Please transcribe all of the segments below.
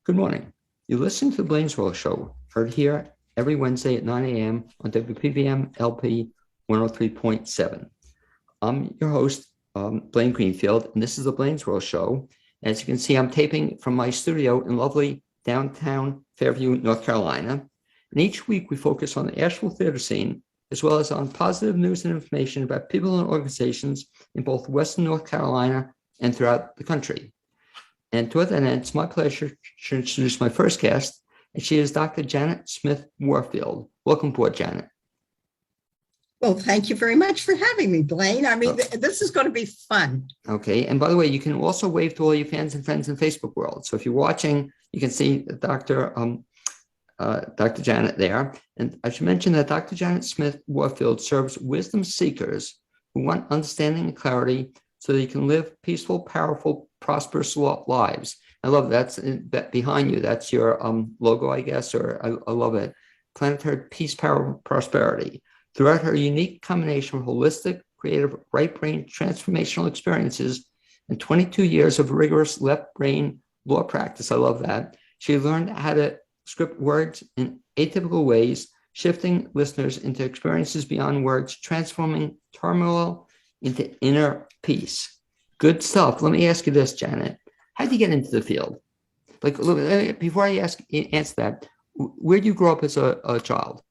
Good morning. You listen to the Blainesworld Show, heard here every Wednesday at 9 a.m. on WPVM LP 103.7. I'm your host, Blaine Greenfield, and this is the Blainesworld Show. As you can see, I'm taping from my studio in lovely downtown Fairview, North Carolina. And each week we focus on the Asheville theater scene, as well as on positive news and information about people and organizations in both Western North Carolina and throughout the country. And to that end, it's my pleasure to introduce my first guest, and she is Dr. Janet Smith Warfield. Welcome aboard, Janet. Well, thank you very much for having me, Blaine. I mean, this is going to be fun. Okay, and by the way, you can also wave to all your fans and friends in Facebook world. So if you're watching, you can see Dr. Janet there. And I should mention that Dr. Janet Smith Warfield serves wisdom seekers who want understanding and clarity so that you can live peaceful, powerful, prosperous lives. I love that behind you. That's your logo, I guess, or I love it. Planetary Peace, Power, Prosperity. Throughout her unique combination of holistic, creative, right brain transformational experiences and 22 years of rigorous left brain law practice, I love that, she learned how to script words in atypical ways, shifting listeners into experiences beyond words, transforming turmoil into inner peace. Good stuff. Let me ask you this, Janet. How did you get into the field? Like, before I answer that, where did you grow up as a child?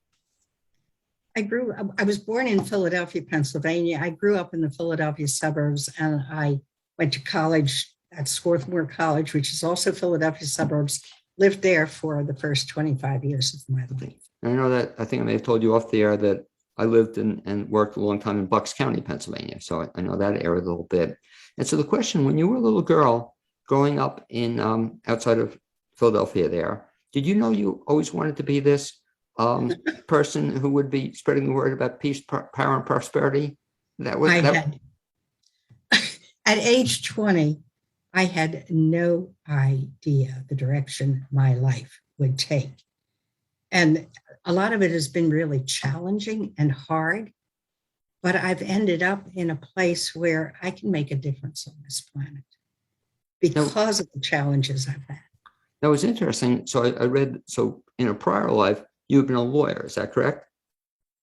I was born in Philadelphia, Pennsylvania. I grew up in the Philadelphia suburbs, and I went to college at Swarthmore College, which is also Philadelphia suburbs. Lived there for the first 25 years of my life. I know that, I think I may have told you off the air that I lived and worked a long time in Bucks County, Pennsylvania. So I know that area a little bit. And so the question, when you were a little girl growing up in outside of Philadelphia there, did you know you always wanted to be this person who would be spreading the word about peace, power, and prosperity? At age 20, I had no idea the direction my life would take. And a lot of it has been really challenging and hard, but I've ended up in a place where I can make a difference on this planet because of the challenges I've had. That was interesting. So I read, so in a prior life, you've been a lawyer, is that correct?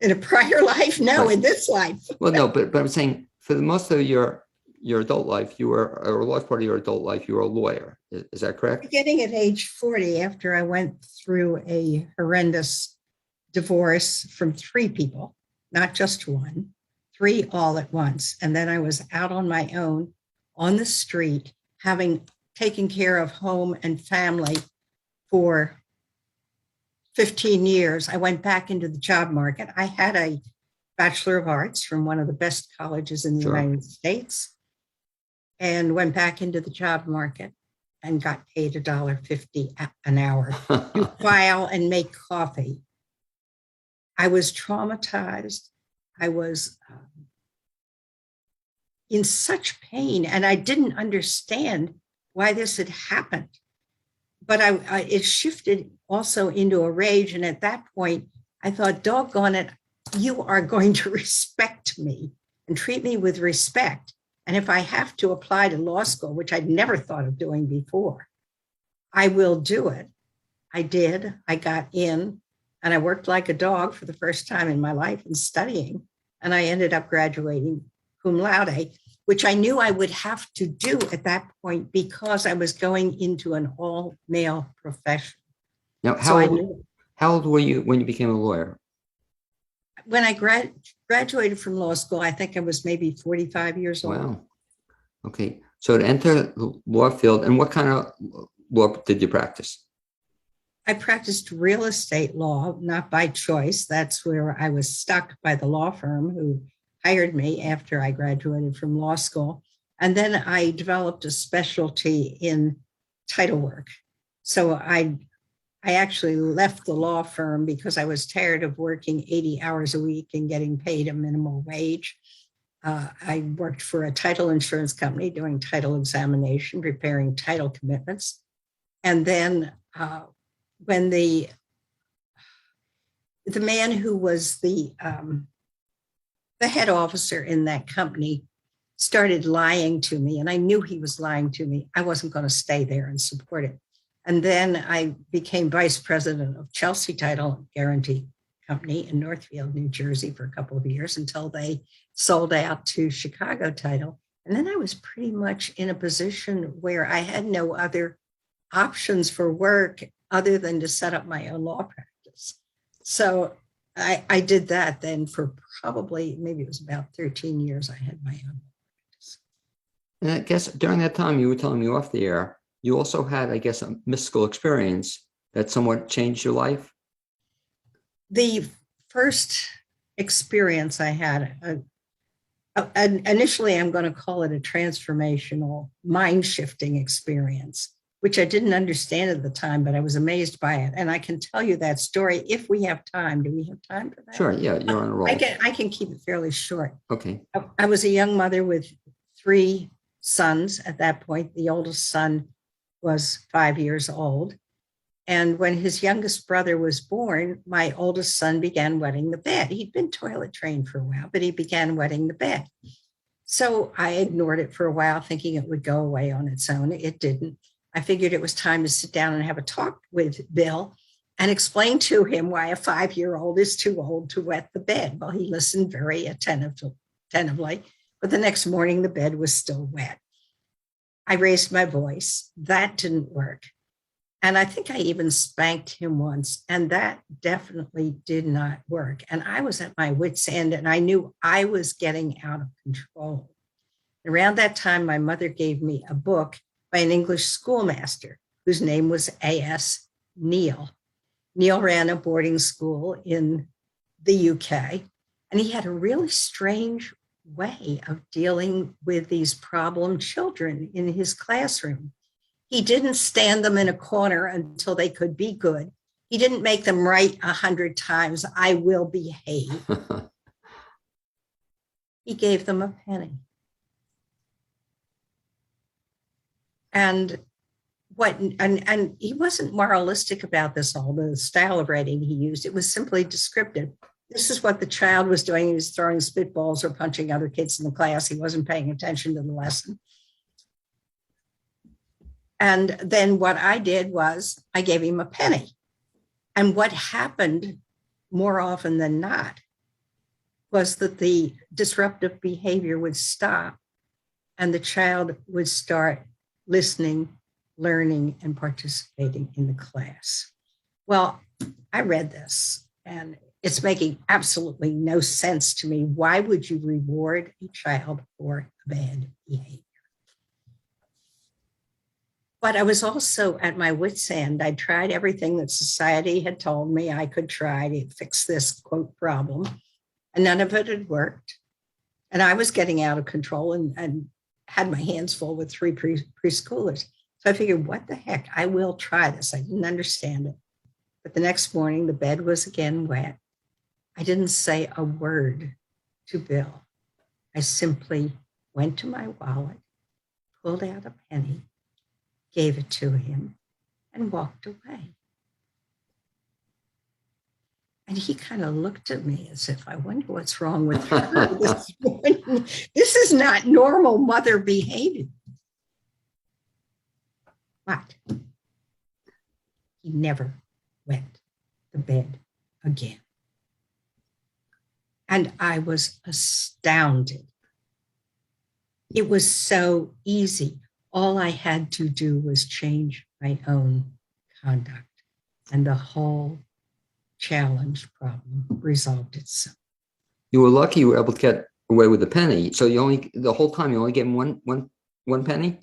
In a prior life? No, in this life. Well, no, but I'm saying for the most of your adult life, you were, or a large part of your adult life, you were a lawyer. Is that correct? Beginning at age 40, after I went through a horrendous divorce from 3 people, not just one, 3 all at once. And then I was out on my own on the street, having taken care of home and family for 15 years. I went back into the job market. I had a Bachelor of Arts from one of the best colleges in the United States, and went back into the job market and got paid $1.50 an hour to file and make coffee. I was traumatized. I was in such pain, and I didn't understand why this had happened. But it shifted also into a rage. And at that point, I thought, doggone it, you are going to respect me and treat me with respect. And if I have to apply to law school, which I'd never thought of doing before, I will do it. I did. I got in, and I worked like a dog for the first time in my life in studying. And I ended up graduating cum laude, which I knew I would have to do at that point because I was going into an all-male profession. Now, how old were you when you became a lawyer? When I graduated from law school, I think I was maybe 45 years old. Wow. Okay. So to enter the law field, and what kind of law did you practice? I practiced real estate law, not by choice. That's where I was stuck by the law firm who hired me after I graduated from law school. And then I developed a specialty in title work. So I actually left the law firm because I was tired of working 80 hours a week and getting paid a minimal wage. I worked for a title insurance company doing title examination, preparing title commitments. And then when the man who was the head officer in that company started lying to me, and I knew he was lying to me, I wasn't going to stay there and support it. And then I became vice president of Chelsea Title Guarantee Company in Northfield, New Jersey for a couple of years until they sold out to Chicago Title. And then I was pretty much in a position where I had no other options for work other than to set up my own law practice. So I did that then for probably, maybe it was about 13 years I had my own practice. And I guess during that time, you were telling me off the air, you also had, I guess, a mystical experience that somewhat changed your life. The first experience I had, initially I'm going to call it a transformational, mind-shifting experience, which I didn't understand at the time, but I was amazed by it. And I can tell you that story if we have time. Do we have time for that? Sure, yeah, you're on a roll. I can keep it fairly short. Okay. I was a young mother with 3 sons at that point. The oldest son was 5 years old. And when his youngest brother was born, my oldest son began wetting the bed. He'd been toilet trained for a while, but he began wetting the bed. So I ignored it for a while, thinking it would go away on its own. It didn't. I figured it was time to sit down and have a talk with Bill and explain to him why a 5-year-old is too old to wet the bed. Well, he listened very attentively, but the next morning the bed was still wet. I raised my voice. That didn't work. And I think I even spanked him once, and that definitely did not work. And I was at my wit's end, and I knew I was getting out of control. Around that time, my mother gave me a book by an English schoolmaster whose name was A.S. Neal. Neal ran a boarding school in the UK, and he had a really strange way of dealing with these problem children in his classroom. He didn't stand them in a corner until they could be good. He didn't make them write 100 times, "I will behave." He gave them a penny. And he wasn't moralistic about this, all the style of writing he used. It was simply descriptive. This is what the child was doing. He was throwing spitballs or punching other kids in the class. He wasn't paying attention to the lesson. And then what I did was I gave him a penny. And what happened more often than not was that the disruptive behavior would stop and the child would start listening, learning, and participating in the class. Well, I read this and it's making absolutely no sense to me. Why would you reward a child for bad behavior? But I was also at my wit's end. I tried everything that society had told me I could try to fix this, quote, problem, and none of it had worked. And I was getting out of control and had my hands full with 3 preschoolers. So I figured, what the heck, I will try this. I didn't understand it. But the next morning, the bed was again wet. I didn't say a word to Bill. I simply went to my wallet, pulled out a penny, gave it to him, and walked away. And he kind of looked at me as if, I wonder what's wrong with her this morning. This is not normal mother behavior. But he never wet the bed again. And I was astounded. It was so easy. All I had to do was change my own conduct, and the whole challenge problem resolved itself. You were lucky you were able to get away with a penny. So the whole time you only gave him one penny?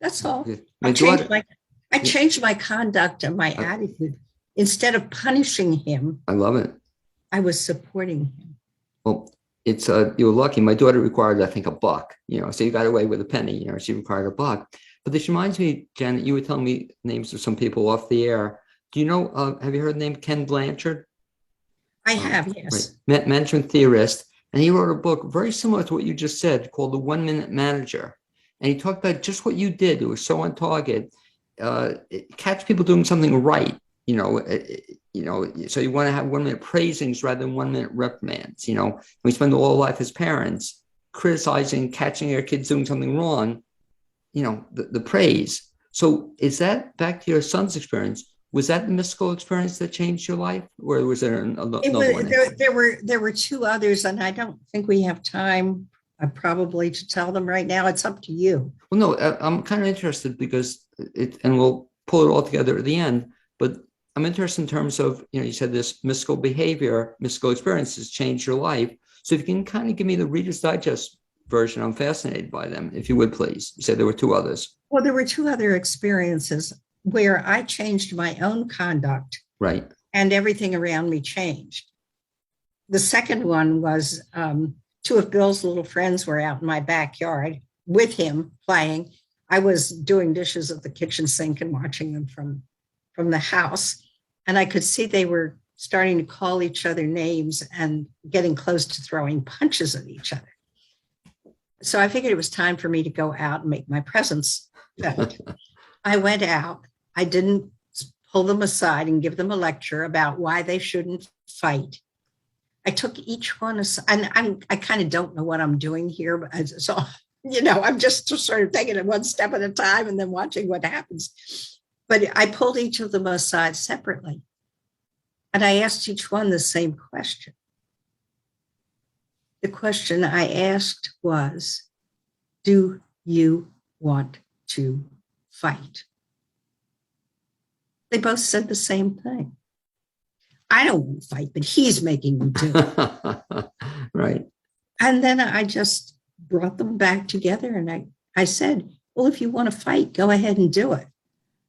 That's all. I changed my conduct and my attitude. Instead of punishing him, I love it. I was supporting him. Well, it's you were lucky. My daughter required, I think, $1, so you got away with a penny, she required $1. But this reminds me, Janet, you were telling me names of some people off the air. Do you know, have you heard the name Ken Blanchard? I have, yes. Right. Management theorist. And he wrote a book very similar to what you just said called The 1 Minute Manager. And he talked about just what you did. It was so on target. Catch people doing something right, so you want to have 1 minute praisings rather than 1 minute reprimands. We spend all our life as parents criticizing, catching our kids doing something wrong, the praise. So is that back to your son's experience? Was that the mystical experience that changed your life, or was there another one? There were two others, and I don't think we have time probably to tell them right now. It's up to you. Well, no, I'm kind of interested because and we'll pull it all together at the end, but I'm interested in terms of, you said this mystical behavior, mystical experiences changed your life. So if you can kind of give me the Reader's Digest version, I'm fascinated by them, if you would, please. You said there were two others. Well, there were two other experiences where I changed my own conduct. Right. And everything around me changed. The second one was two of Bill's little friends were out in my backyard with him playing. I was doing dishes at the kitchen sink and watching them from the house. And I could see they were starting to call each other names and getting close to throwing punches at each other. So I figured it was time for me to go out and make my presence felt. I went out. I didn't pull them aside and give them a lecture about why they shouldn't fight. I took each one aside, and I kind of don't know what I'm doing here, but so, I'm just sort of taking it one step at a time and then watching what happens. But I pulled each of them aside separately, and I asked each one the same question. The question I asked was, do you want to fight? They both said the same thing. I don't want to fight, but he's making me do it. Right. And then I just brought them back together and I said, well, if you want to fight, go ahead and do it.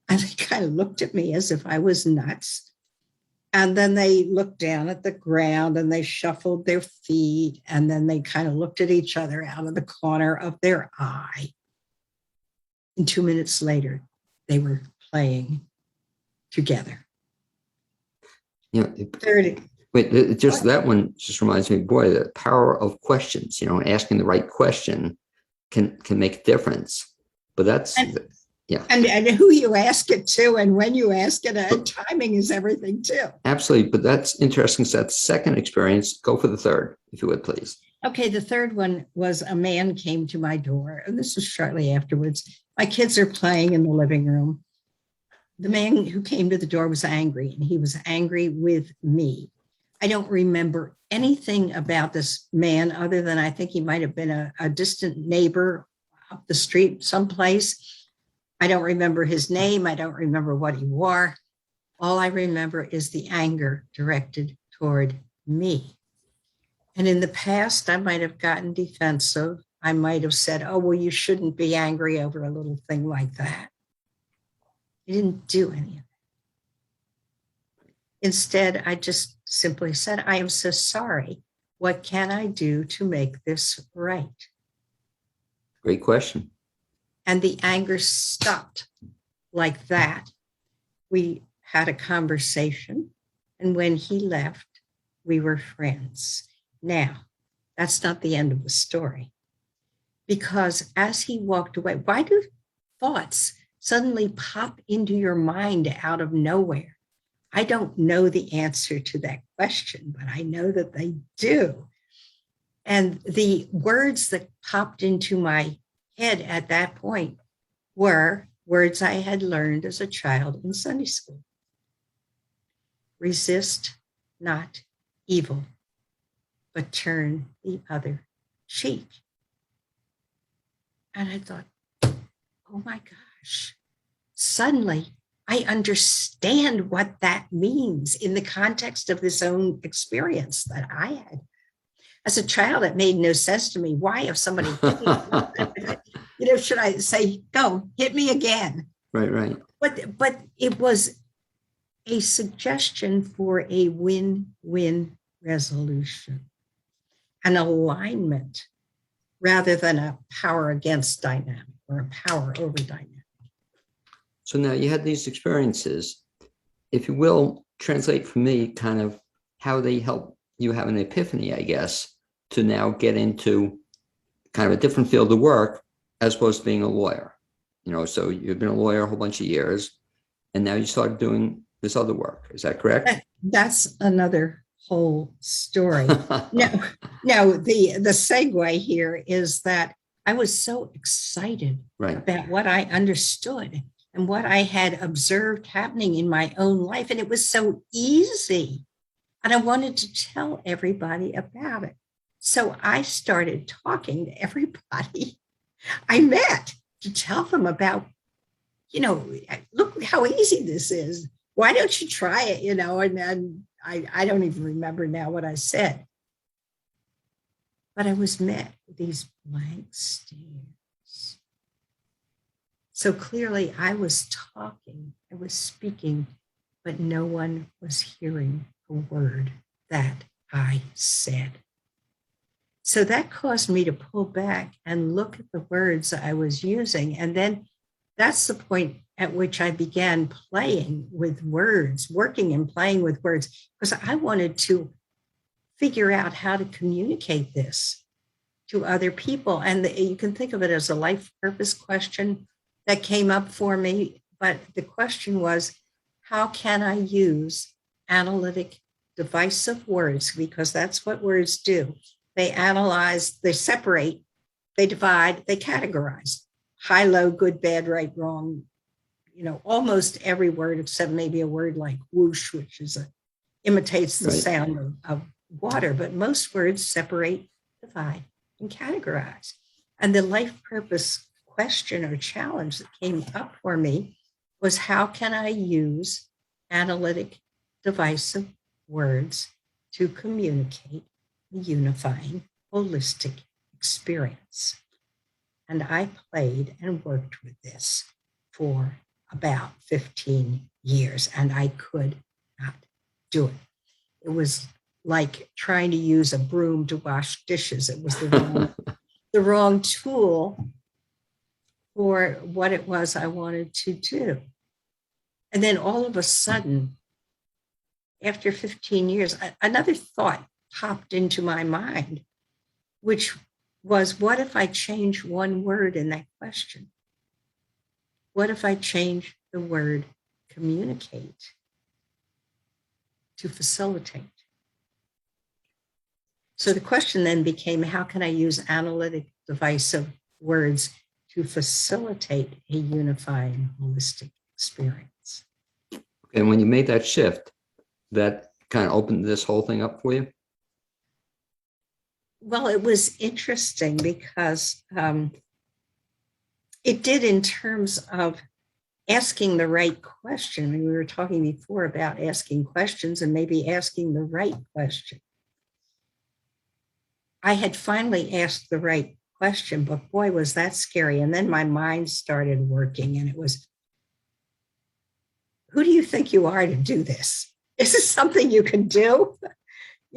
And they kind of looked at me as if I was nuts. And then they looked down at the ground and they shuffled their feet. And then they kind of looked at each other out of the corner of their eye. And 2 minutes later, they were playing together. That one just reminds me, boy, the power of questions, asking the right question can make a difference. But that's, And who you ask it to and when you ask it, timing is everything too. Absolutely. But that's interesting. So that's the second experience. Go for the third, if you would, please. Okay. The third one was a man came to my door, and this was shortly afterwards. My kids are playing in the living room. The man who came to the door was angry, and he was angry with me. I don't remember anything about this man other than I think he might have been a distant neighbor up the street someplace. I don't remember his name. I don't remember what he wore. All I remember is the anger directed toward me. And in the past, I might have gotten defensive. I might have said, oh, well, you shouldn't be angry over a little thing like that. He didn't do any of it. Instead, I just simply said, I am so sorry. What can I do to make this right? Great question. And the anger stopped like that. We had a conversation, and when he left, we were friends. Now, that's not the end of the story. Because as he walked away, why do thoughts suddenly pop into your mind out of nowhere? I don't know the answer to that question, but I know that they do. And the words that popped into my head at that point were words I had learned as a child in Sunday school. Resist not evil, but turn the other cheek. And I thought, oh my gosh, suddenly I understand what that means in the context of this own experience that I had. As a child, it made no sense to me. Why, if somebody hit me, should I say, go, hit me again? Right. But it was a suggestion for a win-win resolution, an alignment, rather than a power against dynamic or a power over dynamic. So now you had these experiences, if you will, translate for me kind of how they help you have an epiphany, I guess, to now get into kind of a different field of work as opposed to being a lawyer. So you've been a lawyer a whole bunch of years, and now you started doing this other work. Is that correct? That's another whole story. No, the segue here is that I was so excited about what I understood. and what I had observed happening in my own life. And it was so easy. And I wanted to tell everybody about it. So I started talking to everybody I met to tell them about, look how easy this is. Why don't you try it? And then I don't even remember now what I said. But I was met with these blank stares. So clearly I was talking, I was speaking, but no one was hearing a word that I said. So that caused me to pull back and look at the words I was using. And then that's the point at which I began playing with words, working and playing with words, because I wanted to figure out how to communicate this to other people. And you can think of it as a life purpose question that came up for me. But the question was, how can I use analytic divisive words? Because that's what words do. They analyze, they separate, they divide, they categorize. High, low, good, bad, right, wrong. Almost every word except maybe a word like whoosh, which imitates the sound of water. But most words separate, divide, and categorize. And the life purpose question or challenge that came up for me was, how can I use analytic divisive words to communicate a unifying, holistic experience? And I played and worked with this for about 15 years, and I could not do it. It was like trying to use a broom to wash dishes. It was the wrong tool for what it was I wanted to do. And then all of a sudden, after 15 years, another thought popped into my mind, which was, what if I change one word in that question? What if I change the word communicate to facilitate? So the question then became, how can I use analytic divisive words to facilitate a unifying, holistic experience? And when you made that shift, that kind of opened this whole thing up for you? Well, it was interesting because it did, in terms of asking the right question. I mean, we were talking before about asking questions and maybe asking the right question. I had finally asked the right question, but boy, was that scary. And then my mind started working, and it was, who do you think you are to do this? Is this something you can do?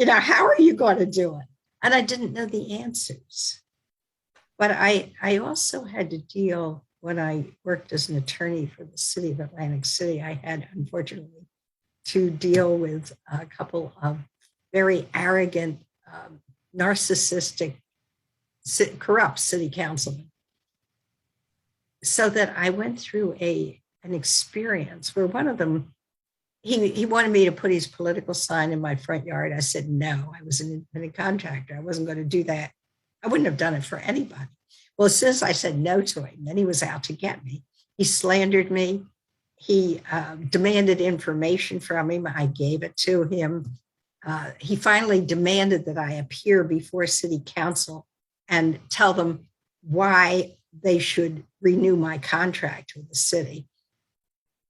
How are you going to do it? And I didn't know the answers. But I also had to deal, when I worked as an attorney for the city of Atlantic City, I had, unfortunately, to deal with a couple of very arrogant, narcissistic, corrupt city councilmen. So that I went through an experience where one of them, he wanted me to put his political sign in my front yard. I said, no, I was an independent contractor. I wasn't going to do that. I wouldn't have done it for anybody. Well, as soon as I said no to him, then he was out to get me. He slandered me. He demanded information from him. I gave it to him. He finally demanded that I appear before city council and tell them why they should renew my contract with the city.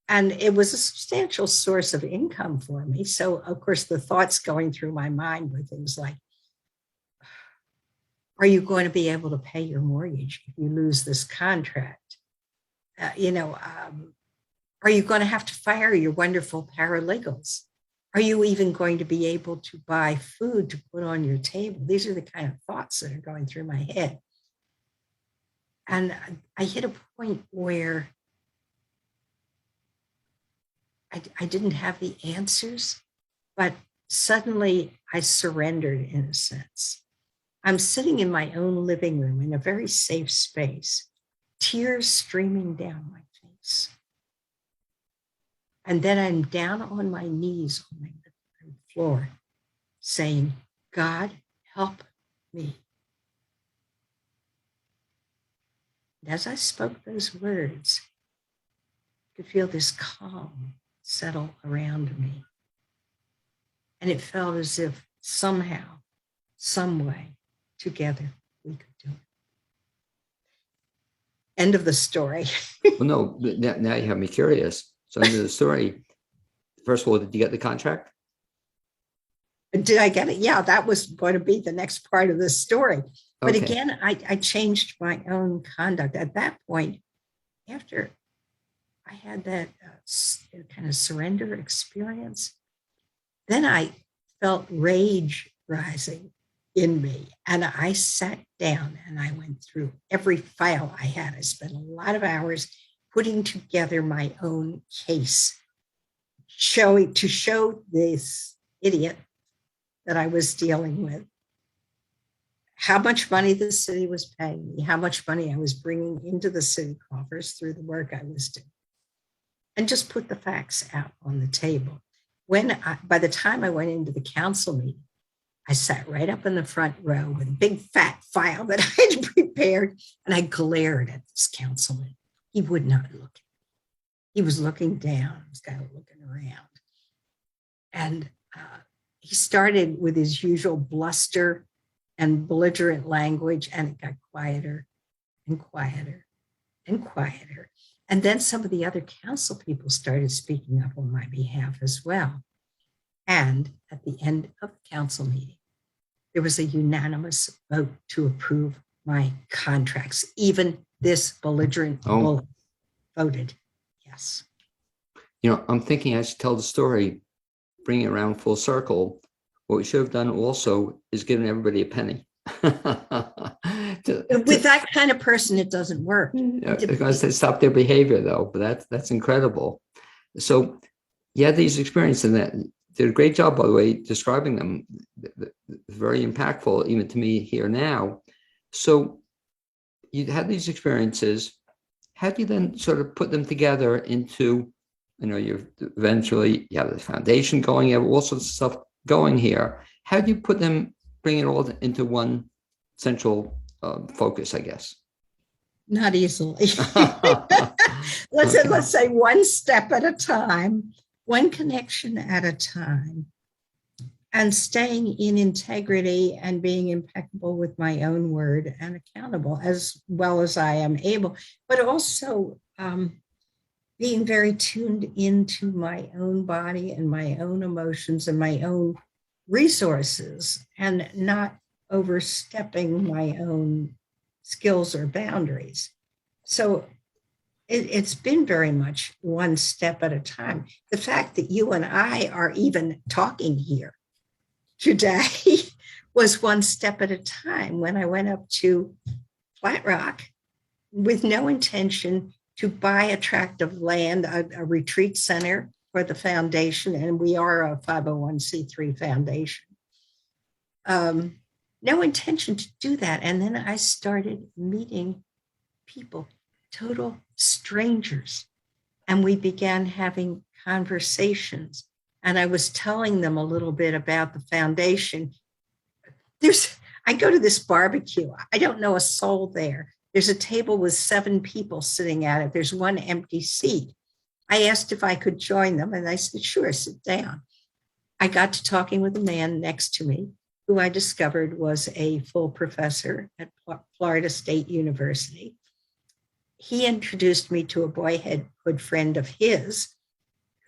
And it was a substantial source of income for me. So, of course, the thoughts going through my mind were things like, are you going to be able to pay your mortgage if you lose this contract? Are you going to have to fire your wonderful paralegals? Are you even going to be able to buy food to put on your table? These are the kind of thoughts that are going through my head. And I hit a point where I didn't have the answers, but suddenly I surrendered, in a sense. I'm sitting in my own living room in a very safe space, tears streaming down my face. And then I'm down on my knees on my living room floor saying, God, help me. And as I spoke those words, could feel this calm settle around me. And it felt as if somehow, some way, together, we could do it. End of the story. Well, no, now you have me curious. So end of the story. First of all, did you get the contract? Did I get it? Yeah, that was going to be the next part of the story. But Okay. again, I changed my own conduct. At that point, after I had that kind of surrender experience, then I felt rage rising in me. And I sat down and I went through every file I had. I spent a lot of hours putting together my own case, to show this idiot that I was dealing with how much money the city was paying me, how much money I was bringing into the city coffers through the work I was doing, and just put the facts out on the table. By the time I went into the council meeting, I sat right up in the front row with a big fat file that I had prepared, and I glared at this councilman. He would not look at me. He was looking down. He was kind of looking around. And he started with his usual bluster and belligerent language, and it got quieter and quieter and quieter. And then some of the other council people started speaking up on my behalf as well. And at the end of the council meeting, there was a unanimous vote to approve my contracts. Even this belligerent bully voted yes. You know, I'm thinking I should tell the story, bring it around full circle. What we should have done also is given everybody a penny. With that kind of person, it doesn't work. Because they stop their behavior, though. But that's incredible. So you had these experiences, and that did a great job, by the way, describing them. Very impactful, even to me here now. So you had these experiences. How do you then sort of put them together into, you eventually you have the foundation going, you have all sorts of stuff going here. How do you bring it all into one central focus, I guess? Not easily. Let's say one step at a time, one connection at a time, and staying in integrity and being impeccable with my own word and accountable as well as I am able, but also being very tuned into my own body and my own emotions and my own resources, and not overstepping my own skills or boundaries. So it's been very much one step at a time. The fact that you and I are even talking here today was one step at a time. When I went up to Flat Rock with no intention to buy a tract of land, a retreat center for the foundation, and we are a 501c3 foundation. No intention to do that. And then I started meeting people, total strangers, and we began having conversations. And I was telling them a little bit about the foundation. I go to this barbecue. I don't know a soul there. There's a table with 7 people sitting at it. There's one empty seat. I asked if I could join them, and I said, sure, sit down. I got to talking with a man next to me who I discovered was a full professor at Florida State University. He introduced me to a boyhood friend of his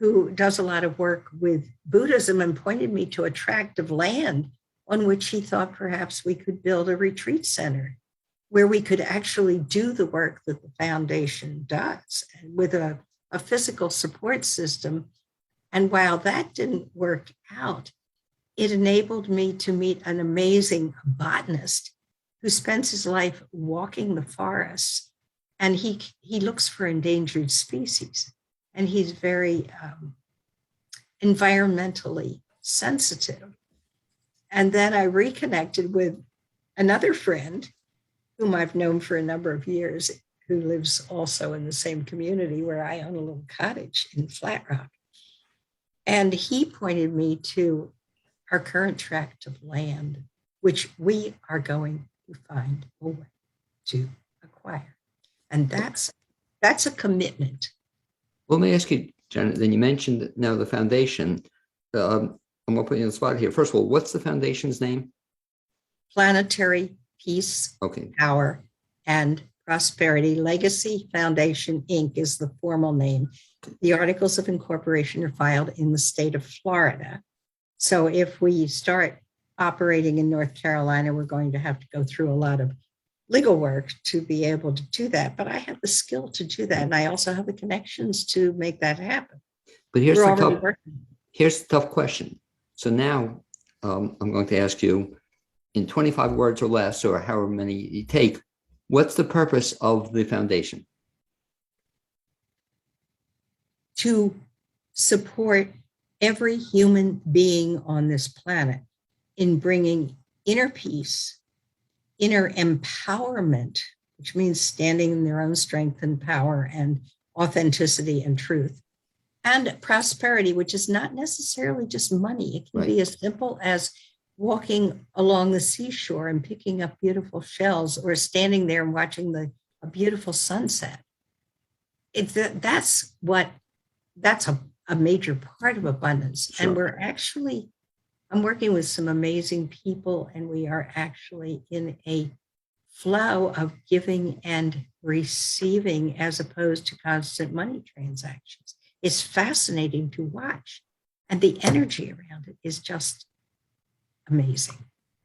who does a lot of work with Buddhism, and pointed me to a tract of land on which he thought perhaps we could build a retreat center where we could actually do the work that the foundation does, with a physical support system. And while that didn't work out, it enabled me to meet an amazing botanist who spends his life walking the forests, and he looks for endangered species, and he's very environmentally sensitive. And then I reconnected with another friend whom I've known for a number of years, who lives also in the same community where I own a little cottage in Flat Rock. And he pointed me to our current tract of land, which we are going to find a way to acquire. And that's a commitment Well, let me ask you, Janet, then you mentioned now the foundation. I'm going to put you on the spot here. First of all, what's the foundation's name? Planetary Peace, Okay. Power, and Prosperity Legacy Foundation, Inc. is the formal name. The articles of incorporation are filed in the state of Florida. So if we start operating in North Carolina, we're going to have to go through a lot of legal work to be able to do that. But I have the skill to do that. And I also have the connections to make that happen. But here's We're the already tough, working. here's the tough question. So now I'm going to ask you in 25 words or less, or however many you take, what's the purpose of the foundation? To support every human being on this planet in bringing inner peace, inner empowerment, which means standing in their own strength and power and authenticity and truth, and prosperity, which is not necessarily just money. It can be as simple as walking along the seashore and picking up beautiful shells, or standing there and watching a beautiful sunset. That's a major part of abundance. Sure. And I'm working with some amazing people, and we are actually in a flow of giving and receiving as opposed to constant money transactions. It's fascinating to watch. And the energy around it is just amazing.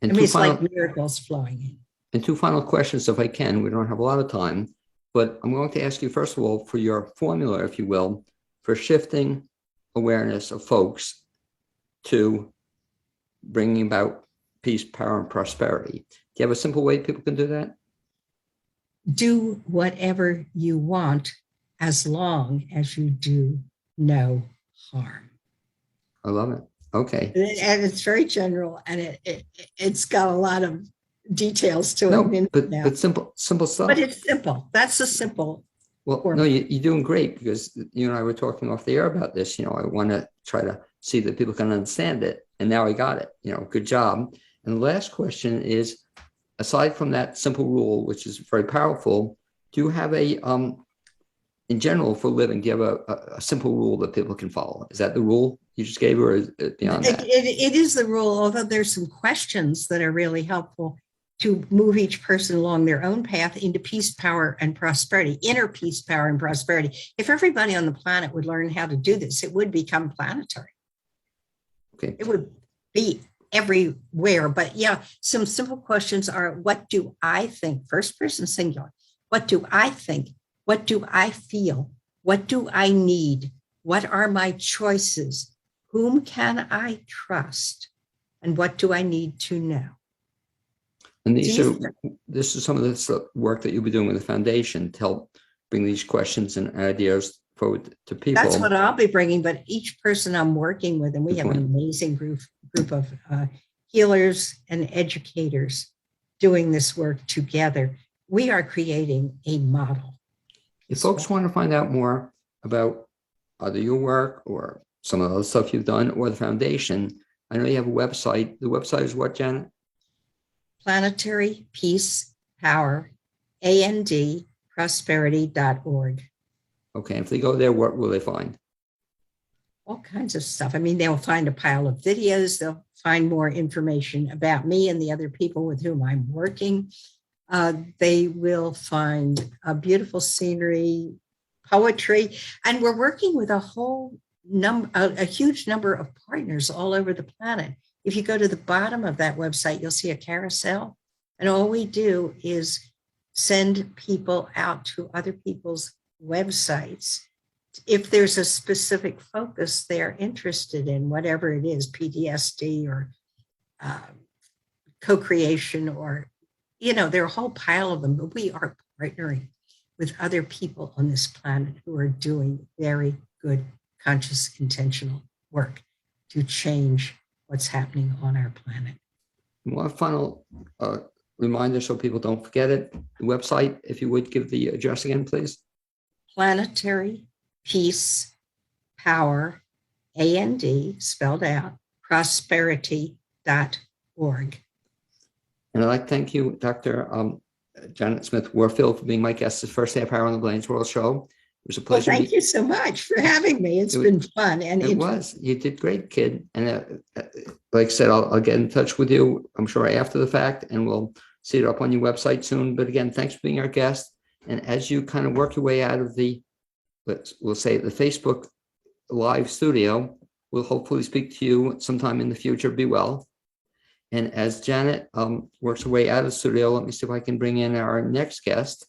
And it's like miracles flowing in. And two final questions, if I can. We don't have a lot of time, but I'm going to ask you, first of all, for your formula, if you will, for shifting awareness of folks to bringing about peace, power, and prosperity. Do you have a simple way people can do that? Do whatever you want as long as you do no harm. I love it. Okay. And it's very general, and it's got a lot of details to No, it. but simple stuff. But it's simple. That's a simple. Well, no, you're doing great, because you and I were talking off the air about this. I want to try to see that people can understand it. And now I got it. Good job. And the last question is, aside from that simple rule, which is very powerful, do you have in general for living, do you have a simple rule that people can follow? Is that the rule you just gave, or is it beyond that? It is the rule, although there's some questions that are really helpful to move each person along their own path into peace, power, and prosperity, inner peace, power, and prosperity. If everybody on the planet would learn how to do this, it would become planetary. Okay. It would be everywhere. But yeah, some simple questions are, what do I think? First person singular. What do I think? What do I feel? What do I need? What are my choices? Whom can I trust? And what do I need to know? And this is some of the work that you'll be doing with the foundation to help bring these questions and ideas forward to people. That's what I'll be bringing, but each person I'm working with, and we have an amazing group of healers and educators doing this work together. We are creating a model. If folks want to find out more about either your work or some of the other stuff you've done, or the foundation, I know you have a website. The website is what, Janet? Planetary Peace, Power, and prosperity.org. Okay, and if they go there, what will they find? All kinds of stuff. I mean, they'll find a pile of videos. They'll find more information about me and the other people with whom I'm working. They will find beautiful scenery, poetry, and we're working with a huge number of partners all over the planet. If you go to the bottom of that website, you'll see a carousel, and all we do is send people out to other people's websites. If there's a specific focus they're interested in, whatever it is, PTSD or co-creation, or, there are a whole pile of them, but we are partnering with other people on this planet who are doing very good, conscious, intentional work to change what's happening on our planet. One final reminder so people don't forget it. The website, if you would give the address again, please. Planetary Peace, Power, and spelled out, prosperity.org. And I'd like to thank you, Dr. Janet Smith Warfield, for being my guest this first half hour on the Blainesworld Show. was a Well, pleasure. thank you so much for having me. It's been fun and It was. You did great, kid. And like I said, I'll get in touch with you, I'm sure, after the fact, and we'll see it up on your website soon. But again, thanks for being our guest. And as you kind of work your way out of we'll say the Facebook live studio, we'll hopefully speak to you sometime in the future. Be well. And as Janet works her way out of the studio, let me see if I can bring in our next guest.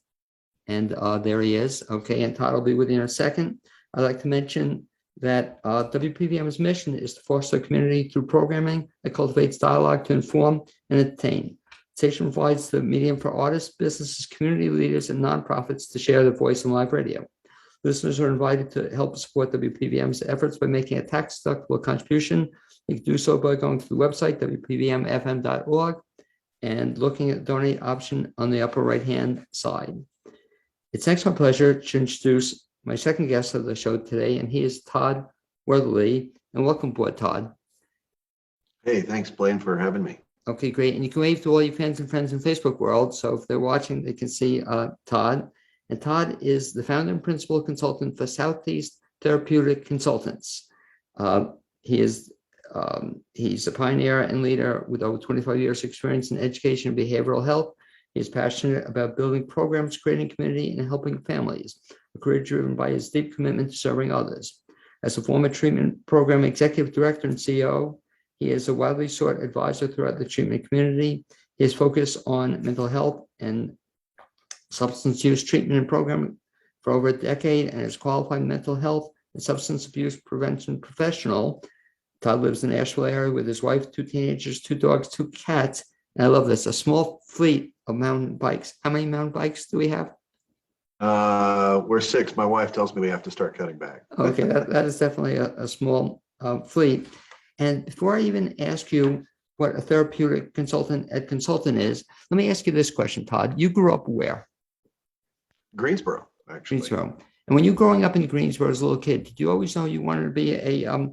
And there he is. Okay, and Todd will be with you in a second. I'd like to mention that WPVM's mission is to foster community through programming that cultivates dialogue to inform and entertain. The station provides the medium for artists, businesses, community leaders, and nonprofits to share their voice in live radio. Listeners are invited to help support WPVM's efforts by making a tax-deductible contribution. You can do so by going to the website, wpvmfm.org, and looking at the donate option on the upper right-hand side. It's next my pleasure to introduce my second guest of the show today, and he is Todd Weatherly. And welcome aboard, Todd. Hey, thanks, Blaine, for having me. Okay, great. And you can wave to all your fans and friends in Facebook world. So if they're watching, they can see Todd. And Todd is the founder and principal consultant for Southeast Therapeutic Consultants. He's a pioneer and leader with over 25 years experience in education and behavioral health. He is passionate about building programs, creating community, and helping families, a career driven by his deep commitment to serving others. As a former treatment program executive director and CEO, he is a widely sought advisor throughout the treatment community. He is focused on mental health and substance use treatment and programming for over a decade and is qualified mental health and substance abuse prevention professional. Todd lives in the Asheville area with his wife, 2 teenagers, 2 dogs, 2 cats. And I love this, a small fleet of mountain bikes. How many mountain bikes do we have? We're 6. My wife tells me we have to start cutting back. Okay, that is definitely a small fleet. And before I even ask you what a therapeutic consultant is, let me ask you this question, Todd. You grew up where? Greensboro, actually. Greensboro. And when you were growing up in Greensboro as a little kid, did you always know you wanted to be a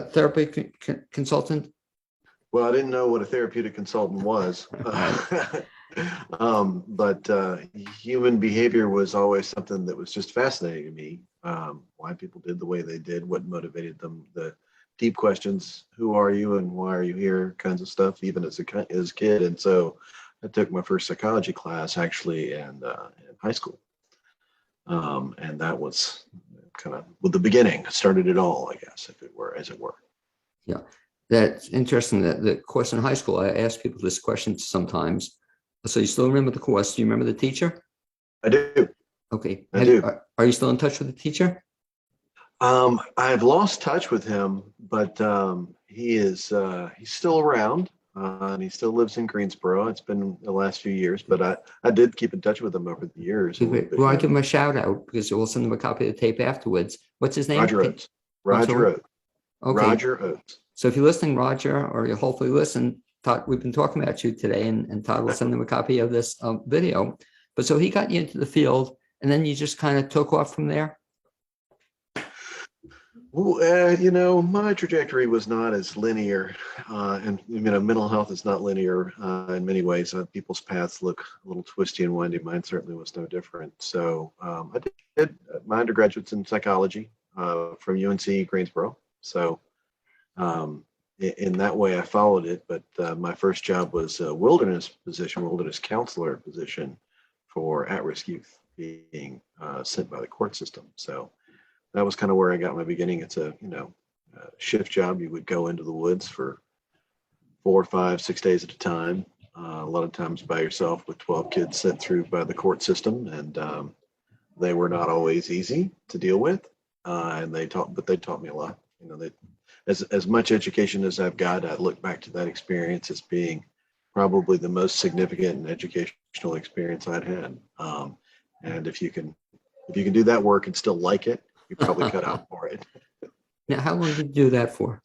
therapy consultant? Well, I didn't know what a therapeutic consultant was, but human behavior was always something that was just fascinating to me. Why people did the way they did, what motivated them, the deep questions, who are you and why are you here, kinds of stuff, even as a kid. And so I took my first psychology class actually in high school. And that was kind of with the beginning. It started it all, I guess, as it were. Yeah. That's interesting. That the course in high school, I ask people this question sometimes. So you still remember the course? Do you remember the teacher? I do. Okay. I do. Are you still in touch with the teacher? I've lost touch with him, but he's still around, and he still lives in Greensboro. It's been the last few years, but I did keep in touch with him over the years. Well, I give him a shout out because we'll send him a copy of the tape afterwards. What's his name? Roger Oates. Roger Oates. Okay. Roger Oates. So if you're listening, Roger, or you'll hopefully listen, Todd, we've been talking about you today, and Todd will send him a copy of this video. But so he got you into the field, and then you just kind of took off from there? Well, my trajectory was not as linear, and mental health is not linear in many ways. People's paths look a little twisty and windy. Mine certainly was no different. So I did my undergraduate's in psychology from UNC Greensboro. So in that way, I followed it. But my first job was a wilderness counselor position for at-risk youth being sent by the court system. So that was kind of where I got my beginning. It's a shift job. You would go into the woods for 4, 5, 6 days at a time. A lot of times by yourself with 12 kids sent through by the court system, and they were not always easy to deal with. And they taught me a lot. As much education as I've got, I look back to that experience as being probably the most significant and educational experience I'd had. And if you can do that work and still like it, you probably cut out for it. Now, how long did you do that for?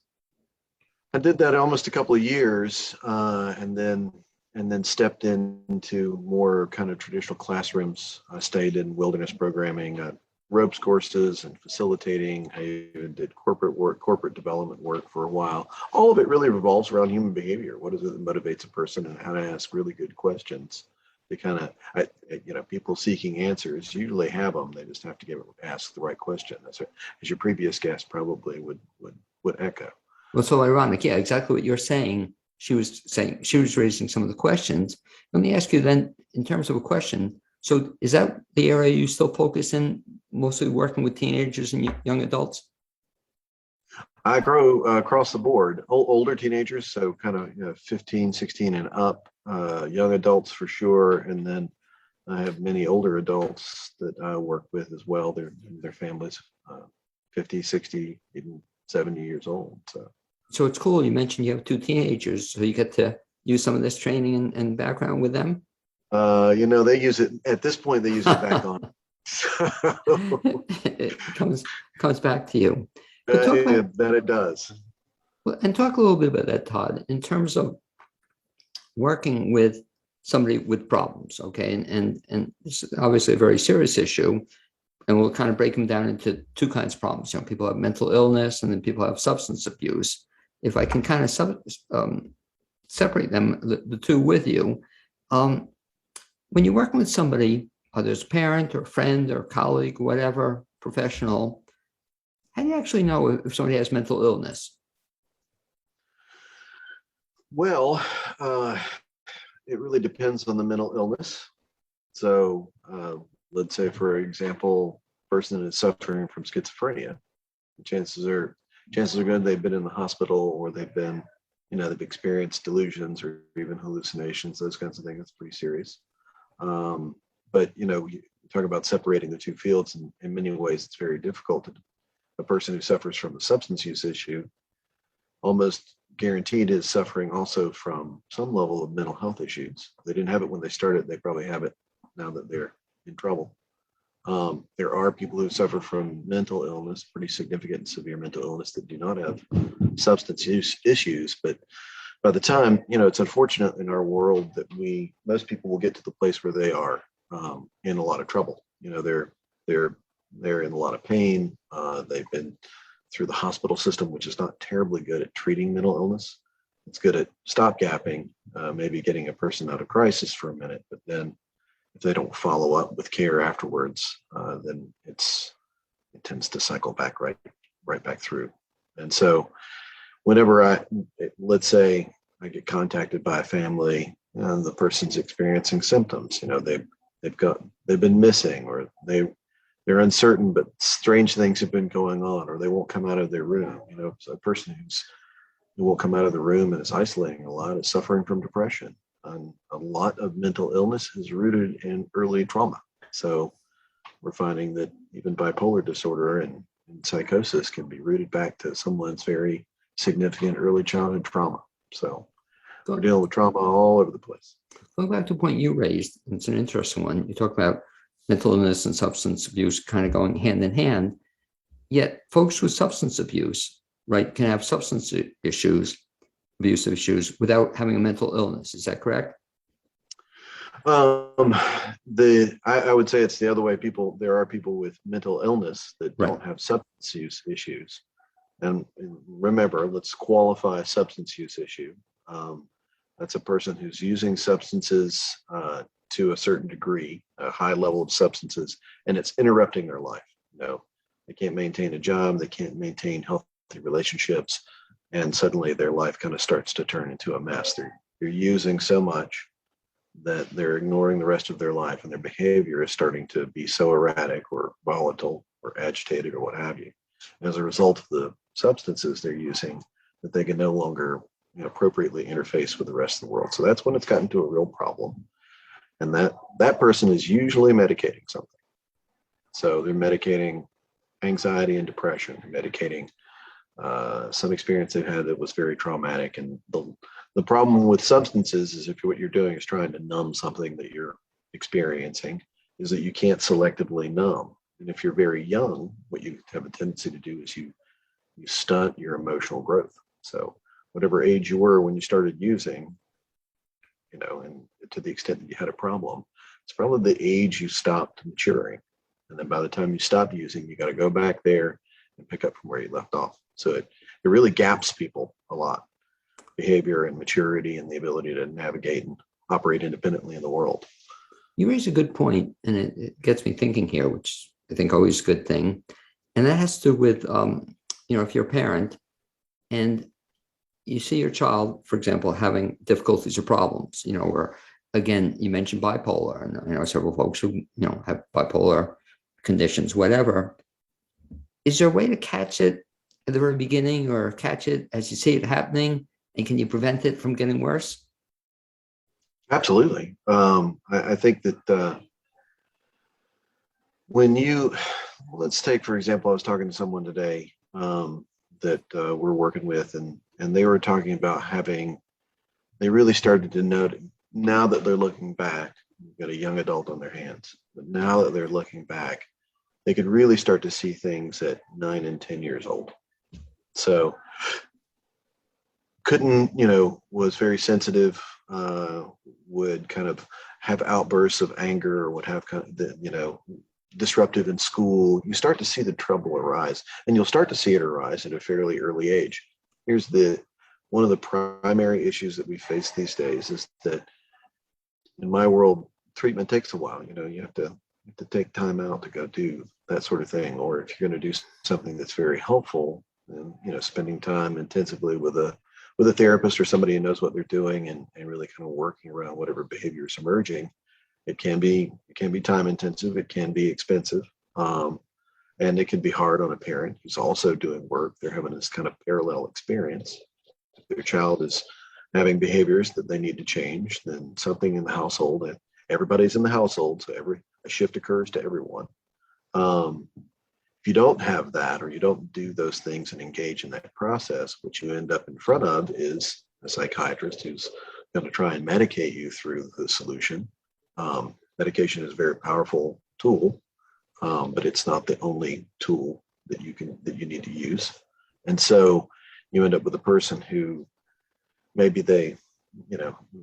I did that almost a couple of years, and then stepped into more kind of traditional classrooms. I stayed in wilderness programming, ropes courses and facilitating. I even did corporate development work for a while. All of it really revolves around human behavior. What is it that motivates a person, and how to ask really good questions they kind of, people seeking answers usually have them. They just have to ask the right question. That's what, as your previous guest probably would echo. Well, so ironic. Yeah, exactly what you're saying. She was raising some of the questions. Let me ask you then, in terms of a question. So is that the area you still focus in, mostly working with teenagers and young adults? I grow across the board, older teenagers, so kind of 15, 16 and up, young adults for sure. And then I have many older adults that I work with as well. Their families, 50, 60, even 70 years old. So it's cool. You mentioned you have two teenagers, so you get to use some of this training and background with them. They use it at this point. They use it back on. So, It comes back to you. That it does. Well, and talk a little bit about that, Todd, in terms of working with somebody with problems. Okay, and it's obviously a very serious issue, and we'll kind of break them down into two kinds of problems. People have mental illness, and then people have substance abuse. If I can kind of separate them, the two with you, when you're working with somebody, whether it's a parent or friend or colleague, whatever, professional, how do you actually know if somebody has mental illness? Well, it really depends on the mental illness. So let's say, for example, a person is suffering from schizophrenia. Chances are good they've been in the hospital, or they've experienced delusions or even hallucinations, those kinds of things. That's pretty serious. But you talk about separating the two fields, and in many ways it's very difficult. A person who suffers from a substance use issue almost guaranteed is suffering also from some level of mental health issues. They didn't have it when they started. They probably have it now that they're in trouble. There are people who suffer from mental illness, pretty significant and severe mental illness, that do not have substance use issues. But by the time, it's unfortunate in our world that most people will get to the place where they are in a lot of trouble. They're in a lot of pain. They've been through the hospital system, which is not terribly good at treating mental illness. It's good at stopgapping, maybe getting a person out of crisis for a minute, but then if they don't follow up with care afterwards, then it tends to cycle back right back through. And so whenever let's say I get contacted by a family and the person's experiencing symptoms, they've been missing, or they're uncertain, but strange things have been going on, or they won't come out of their room. So a person who won't come out of the room and is isolating a lot is suffering from depression. And a lot of mental illness is rooted in early trauma. So we're finding that even bipolar disorder and psychosis can be rooted back to someone's very significant early childhood trauma. So we're dealing with trauma all over the place. Going back to a point you raised, it's an interesting one. You talk about mental illness and substance abuse kind of going hand in hand, yet folks with substance abuse, right, can have substance issues, abusive issues, without having a mental illness. Is that correct? I would say it's the other way. There are people with mental illness that don't have substance use issues. And remember, let's qualify a substance use issue. That's a person who's using substances to a certain degree, a high level of substances, and it's interrupting their life. They can't maintain a job, they can't maintain healthy relationships, and suddenly their life kind of starts to turn into a mess. They're using so much that they're ignoring the rest of their life, and their behavior is starting to be so erratic or volatile or agitated or what have you, as a result of the substances they're using, that they can no longer appropriately interface with the rest of the world. So that's when it's gotten to a real problem. And that person is usually medicating something. So they're medicating anxiety and depression, they're medicating some experience they've had that was very traumatic. And the problem with substances is, if what you're doing is trying to numb something that you're experiencing, is that you can't selectively numb. And if you're very young, what you have a tendency to do is you stunt your emotional growth. So whatever age you were when you started using, and to the extent that you had a problem, it's probably the age you stopped maturing. And then by the time you stop using, you got to go back there and pick up from where you left off. So it really gaps people a lot, behavior and maturity and the ability to navigate and operate independently in the world. You raise a good point, and it gets me thinking here, which I think always a good thing. And that has to do with, if you're a parent and you see your child, for example, having difficulties or problems, or again, you mentioned bipolar, and several folks who, have bipolar conditions, whatever. Is there a way to catch it at the very beginning or catch it as you see it happening? And can you prevent it from getting worse? Absolutely. I think that let's take, for example, I was talking to someone today that we're working with, and they were talking about they really started to note now that they're looking back, we've got a young adult on their hands, but now that they're looking back, they could really start to see things at 9 and 10 years old. So was very sensitive, would kind of have outbursts of anger, or would have kind of disruptive in school. You start to see the trouble arise, and you'll start to see it arise at a fairly early age. Here's one of the primary issues that we face these days is that in my world, treatment takes a while. You have to take time out to go do that sort of thing. Or if you're going to do something that's very helpful, then, spending time intensively with a therapist or somebody who knows what they're doing, and really kind of working around whatever behavior is emerging. It can be time intensive. It can be expensive. And it can be hard on a parent who's also doing work. They're having this kind of parallel experience. If their child is having behaviors that they need to change, then something in the household, and everybody's in the household, so a shift occurs to everyone. If you don't have that, or you don't do those things and engage in that process, what you end up in front of is a psychiatrist who's going to try and medicate you through the solution. Medication is a very powerful tool, but it's not the only tool that you need to use. And so you end up with a person who maybe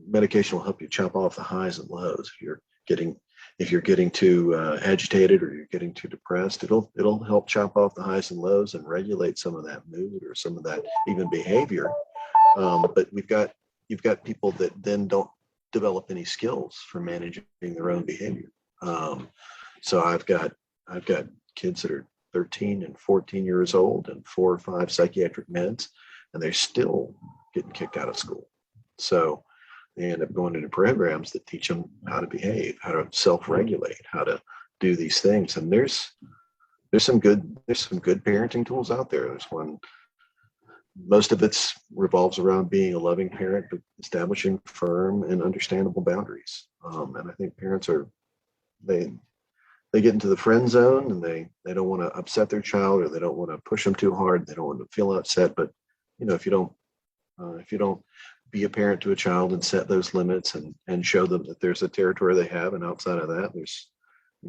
medication will help you chop off the highs and lows. If you're getting too agitated, or you're getting too depressed, it'll help chop off the highs and lows and regulate some of that mood, or some of that even behavior. But you've got people that then don't develop any skills for managing their own behavior. So I've got kids that are 13 and 14 years old and 4 or 5 psychiatric meds, and they're still getting kicked out of school. So they end up going into programs that teach them how to behave, how to self-regulate, how to do these things. And there's some good parenting tools out there. There's one, most of it revolves around being a loving parent, but establishing firm and understandable boundaries. And I think parents they get into the friend zone, and they don't want to upset their child, or they don't want to push them too hard. They don't want to feel upset. But if you don't be a parent to a child and set those limits, and show them that there's a territory they have, and outside of that,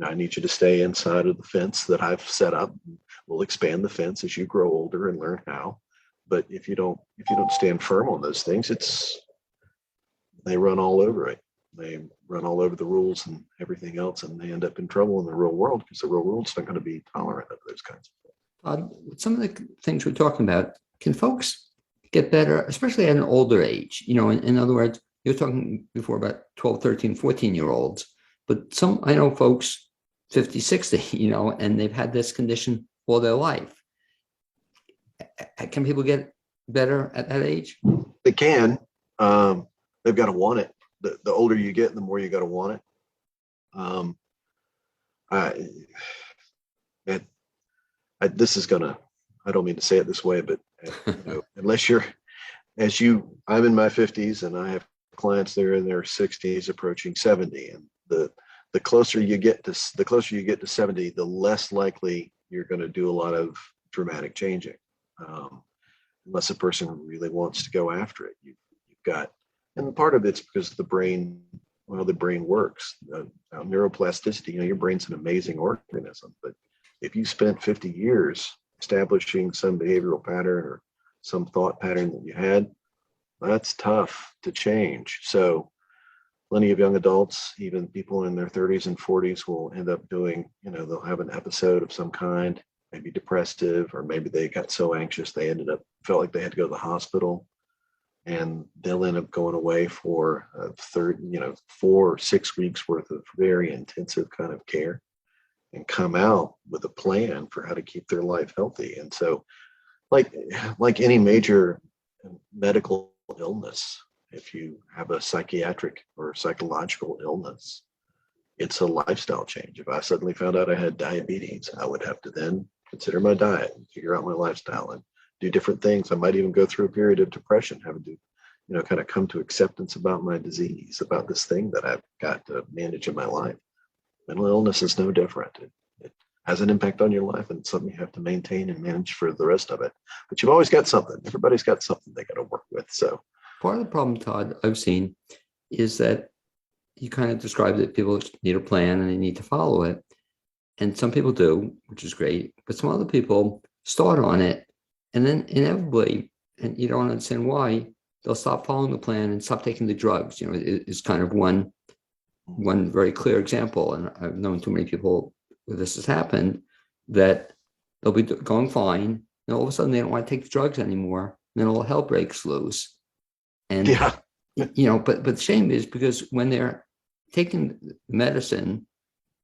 I need you to stay inside of the fence that I've set up. We'll expand the fence as you grow older and learn how. But if you don't stand firm on those things, they run all over it. They run all over the rules and everything else, and they end up in trouble in the real world, because the real world's not going to be tolerant of those kinds of things. With some of the things we're talking about, can folks get better, especially at an older age? In other words, you're talking before about 12, 13, 14-year-olds, but I know folks 50, 60, and they've had this condition all their life. Can people get better at that age? They can. They've got to want it. The older you get, the more you got to want it. I don't mean to say it this way, but unless I'm in my 50s, and I have clients that are in their 60s approaching 70, and the closer you get to 70, the less likely you're going to do a lot of dramatic changing, unless a person really wants to go after it. You've got, and part of it's because the brain works. Neuroplasticity, your brain's an amazing organism, but if you spent 50 years establishing some behavioral pattern or some thought pattern that you had, that's tough to change. So plenty of young adults, even people in their 30s and 40s, will end up doing, they'll have an episode of some kind, maybe depressive, or maybe they got so anxious they felt like they had to go to the hospital. and they'll end up going away for 4 or 6 weeks worth of very intensive kind of care and come out with a plan for how to keep their life healthy. And so like any major medical illness, if you have a psychiatric or psychological illness, it's a lifestyle change. If I suddenly found out I had diabetes, I would have to then consider my diet and figure out my lifestyle and do different things. I might even go through a period of depression, having to, kind of come to acceptance about my disease, about this thing that I've got to manage in my life. Mental illness is no different. It has an impact on your life, and it's something you have to maintain and manage for the rest of it. But you've always got something. Everybody's got something they got to work with. So part of the problem, Todd, I've seen is that you kind of described that people need a plan and they need to follow it. And some people do, which is great, but some other people start on it and then inevitably, and you don't understand why, they'll stop following the plan and stop taking the drugs. It's kind of one very clear example. And I've known too many people where this has happened, that they'll be going fine. And all of a sudden they don't want to take the drugs anymore. And then all hell breaks loose. And, yeah, but the shame is because when they're taking medicine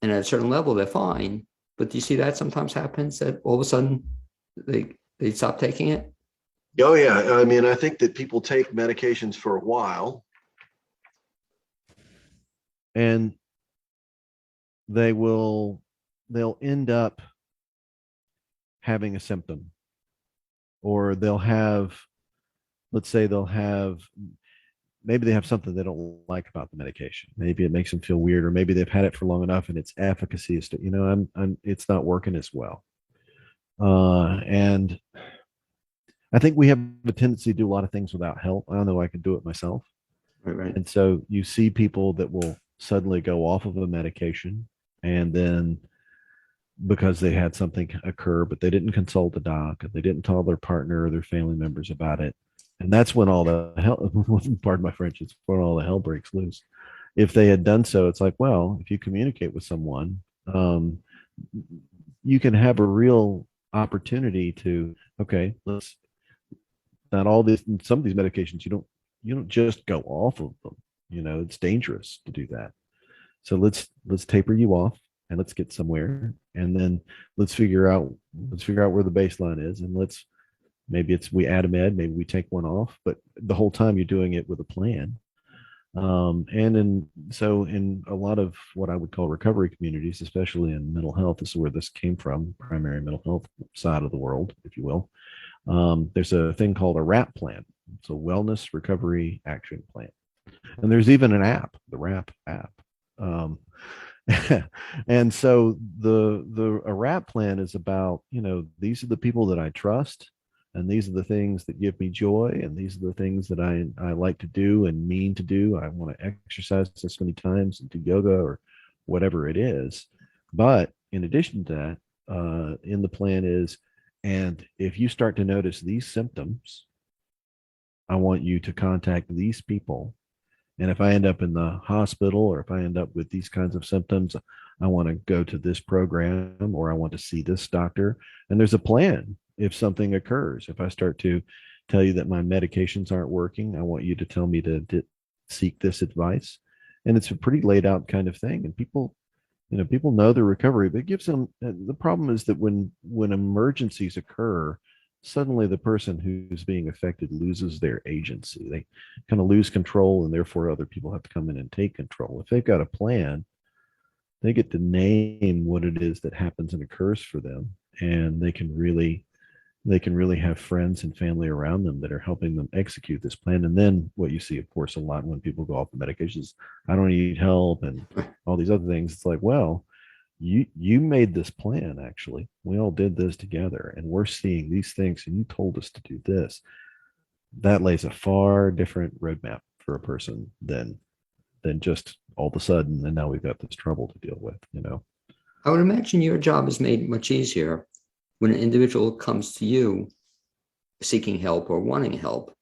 and at a certain level, they're fine. But do you see that sometimes happens that all of a sudden they stop taking it? Oh, yeah. I mean, I think that people take medications for a while, and they'll end up having a symptom, or maybe they have something they don't like about the medication. Maybe it makes them feel weird, or maybe they've had it for long enough and its efficacy is, it's not working as well. And I think we have a tendency to do a lot of things without help. I don't know, I could do it myself. Right. And so you see people that will suddenly go off of a medication, and then because they had something occur, but they didn't consult a doc, they didn't tell their partner or their family members about it. And that's when all the hell, pardon my French, it's when all the hell breaks loose. If they had done so, it's like, well, if you communicate with someone, you can have a real opportunity to, okay, let's not all this, some of these medications, you don't just go off of them. It's dangerous to do that. So let's taper you off and let's get somewhere. And then let's figure out where the baseline is. And maybe we add a med, maybe we take one off, but the whole time you're doing it with a plan. And in a lot of what I would call recovery communities, especially in mental health, this is where this came from, primary mental health side of the world, if you will. There's a thing called a RAP plan. It's a Wellness Recovery Action Plan. And there's even an app, the RAP app. And so a RAP plan is about, these are the people that I trust, and these are the things that give me joy, and these are the things that I like to do and mean to do. I want to exercise this many times and do yoga or whatever it is. But in addition to that, in the plan is, and if you start to notice these symptoms, I want you to contact these people. And if I end up in the hospital, or if I end up with these kinds of symptoms, I want to go to this program, or I want to see this doctor. And there's a plan. If something occurs, if I start to tell you that my medications aren't working, I want you to tell me to seek this advice. And it's a pretty laid out kind of thing. And people know their recovery, but it gives them, the problem is that when emergencies occur, suddenly the person who's being affected loses their agency. They kind of lose control, and therefore other people have to come in and take control. If they've got a plan, they get to name what it is that happens and occurs for them, and they can really have friends and family around them that are helping them execute this plan. And then what you see, of course, a lot when people go off the medications, I don't need help and all these other things. It's like, well, you made this plan, actually. We all did this together, and we're seeing these things, and you told us to do this. That lays a far different roadmap for a person than just all of a sudden, and now we've got this trouble to deal with, I would imagine your job is made much easier when an individual comes to you seeking help or wanting help.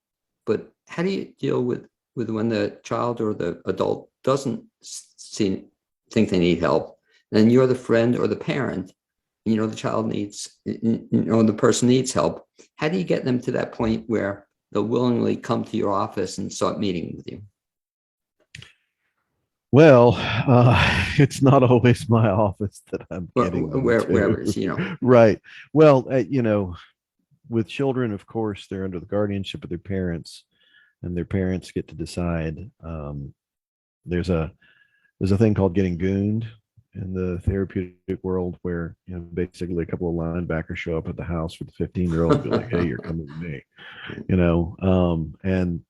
But how do you deal with when the child or the adult doesn't think they need help? Then you're the friend or the parent, the child needs, the person needs help. How do you get them to that point where they'll willingly come to your office and start meeting with you? Well, it's not always my office that I'm getting them to. Wherever it is, you know. Right. Well, with children, of course, they're under the guardianship of their parents, and their parents get to decide. There's a thing called getting gooned in the therapeutic world, where basically a couple of linebackers show up at the house with the 15-year-old and be like, "Hey, you're coming with me," and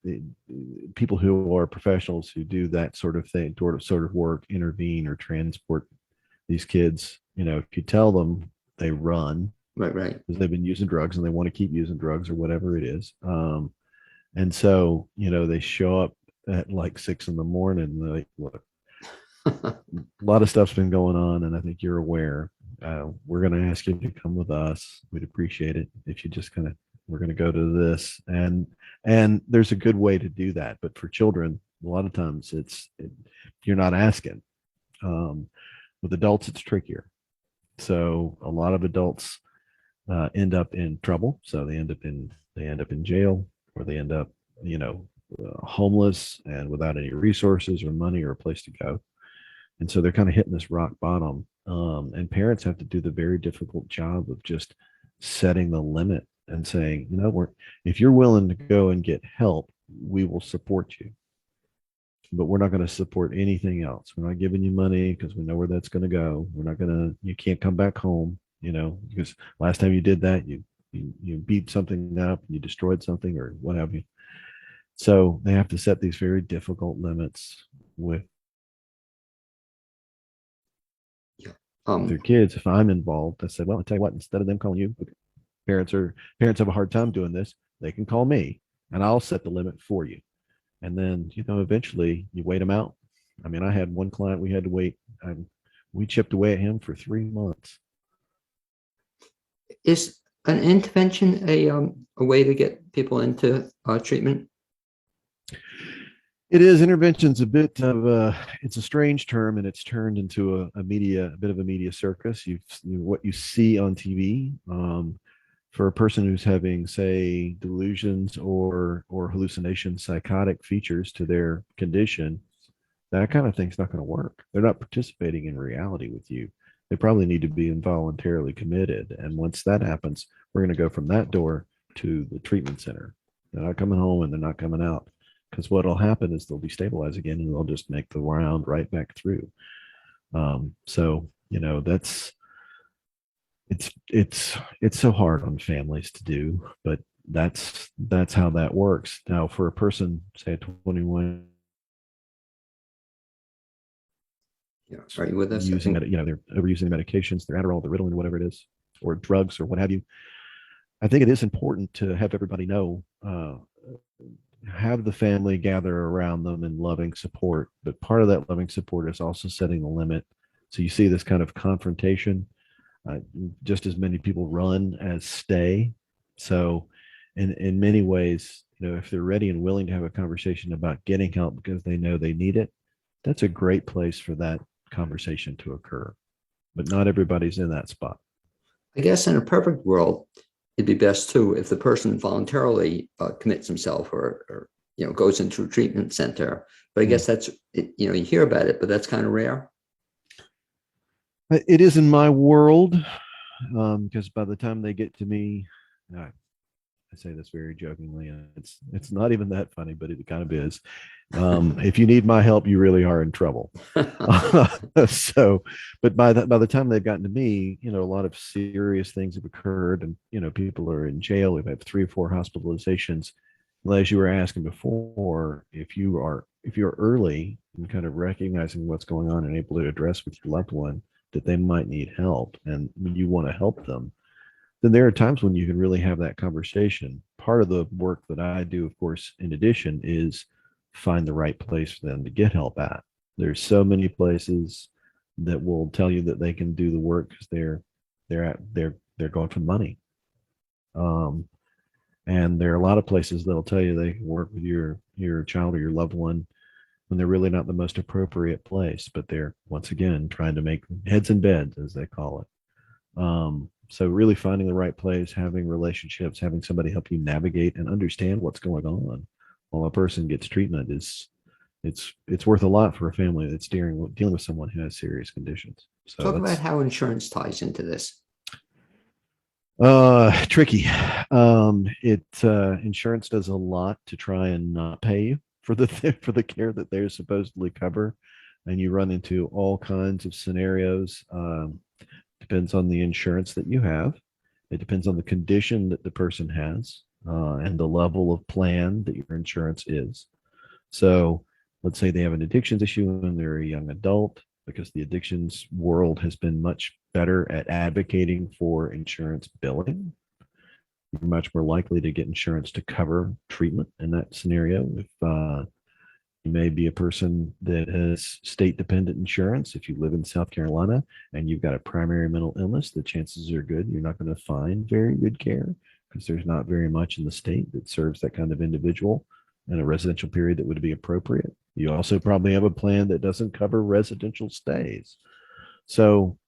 people who are professionals who do that sort of thing, sort of work, intervene or transport these kids. If you tell them, they run. Right. Because they've been using drugs and they want to keep using drugs or whatever it is. And so, they show up at like 6 a.m. and they're like, "Look, a lot of stuff's been going on, and I think you're aware. We're going to ask you to come with us. We'd appreciate it if you just we're going to go to this." And there's a good way to do that. But for children, a lot of times you're not asking. With adults, it's trickier. So a lot of adults end up in trouble. So they end up in jail, or they end up, homeless and without any resources or money or a place to go. And so they're kind of hitting this rock bottom. And parents have to do the very difficult job of just setting the limit and saying, if you're willing to go and get help, we will support you. But we're not going to support anything else. We're not giving you money because we know where that's going to go. You can't come back home, because last time you did that, you beat something up, you destroyed something or what have you. So they have to set these very difficult limits with their kids. If I'm involved, I said, well, I'll tell you what, instead of them calling you, parents have a hard time doing this. They can call me and I'll set the limit for you. And then, eventually you wait them out. I mean, I had one client we had to wait. We chipped away at him for 3 months. Is an intervention a way to get people into treatment? It is. Intervention's a bit of it's a strange term, and it's turned into a bit of a media circus. What you see on TV, for a person who's having, say, delusions or hallucination, psychotic features to their condition, that kind of thing's not going to work. They're not participating in reality with you. They probably need to be involuntarily committed. And once that happens, we're going to go from that door to the treatment center. They're not coming home and they're not coming out, because what will happen is they'll be stabilized again and they'll just make the round right back through. That's it's so hard on families to do, but that's how that works. Now, for a person, say at 21, Are you with us? using they're overusing the medications, their Adderall, the Ritalin, whatever it is, or drugs or what have you. I think it is important to have everybody know, have the family gather around them in loving support. But part of that loving support is also setting the limit. So you see this kind of confrontation. Just as many people run as stay. So in many ways, if they're ready and willing to have a conversation about getting help because they know they need it, that's a great place for that conversation to occur. But not everybody's in that spot. I guess in a perfect world, it'd be best too if the person voluntarily commits himself or goes into a treatment center. But I guess that's you hear about it, but that's kind of rare. It is in my world, because by the time they get to me, I say this very jokingly, and it's not even that funny, but it kind of is. If you need my help, you really are in trouble. But by the time they've gotten to me, a lot of serious things have occurred, and people are in jail. We've had 3 or 4 hospitalizations. Well, as you were asking before, if you're early in kind of recognizing what's going on and able to address with your loved one that they might need help, and when you want to help them, then there are times when you can really have that conversation. Part of the work that I do, of course, in addition, is find the right place for them to get help at. There's so many places that will tell you that they can do the work because they're going for money. And there are a lot of places that'll tell you they can work with your child or your loved one when they're really not the most appropriate place, but they're, once again, trying to make heads in beds, as they call it. So really finding the right place, having relationships, having somebody help you navigate and understand what's going on while a person gets treatment is it's worth a lot for a family that's dealing with someone who has serious conditions. So Talk about that's how insurance ties into this. tricky. It insurance does a lot to try and not pay you for the for the care that they're supposedly cover, and you run into all kinds of scenarios. Depends on the insurance that you have. It depends on the condition that the person has, and the level of plan that your insurance is. So let's say they have an addictions issue and they're a young adult, because the addictions world has been much better at advocating for insurance billing. You're much more likely to get insurance to cover treatment in that scenario. If you may be a person that has state dependent insurance. If you live in South Carolina and you've got a primary mental illness, the chances are good you're not going to find very good care, because there's not very much in the state that serves that kind of individual in a residential period that would be appropriate. You also probably have a plan that doesn't cover residential stays. So,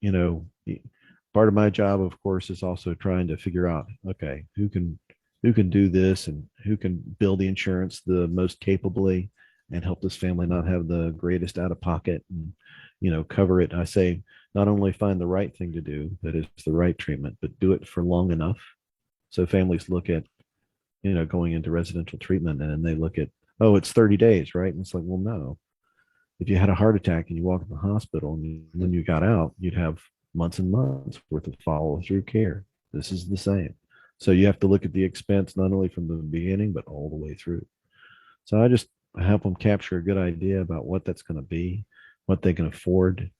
part of my job, of course, is also trying to figure out, okay, who can do this and who can bill the insurance the most capably and help this family not have the greatest out of pocket, and cover it. I say not only find the right thing to do that is the right treatment, but do it for long enough so families look at going into residential treatment and they look at, oh, it's 30 days, right? And it's like, well, no. If you had a heart attack and you walk in the hospital and when you got out, you'd have months and months worth of follow through care. This is the same. So you have to look at the expense not only from the beginning, but all the way through. So I help them capture a good idea about what that's going to be, what they can afford,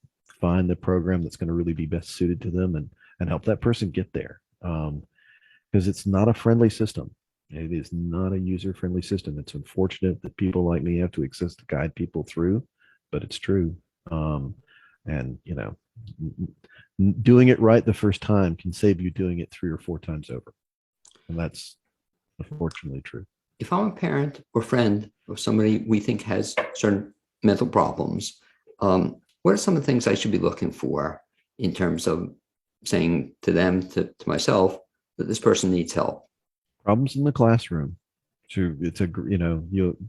find the program that's going to really be best suited to them, and help that person get there. Because it's not a friendly system. It is not a user-friendly system. It's unfortunate that people like me have to exist to guide people through, but it's true. And doing it right the first time can save you doing it 3 or 4 times over, and that's unfortunately true. If I'm a parent or friend of somebody we think has certain mental problems, what are some of the things I should be looking for in terms of saying to them, to myself, that this person needs help? Problems in the classroom. So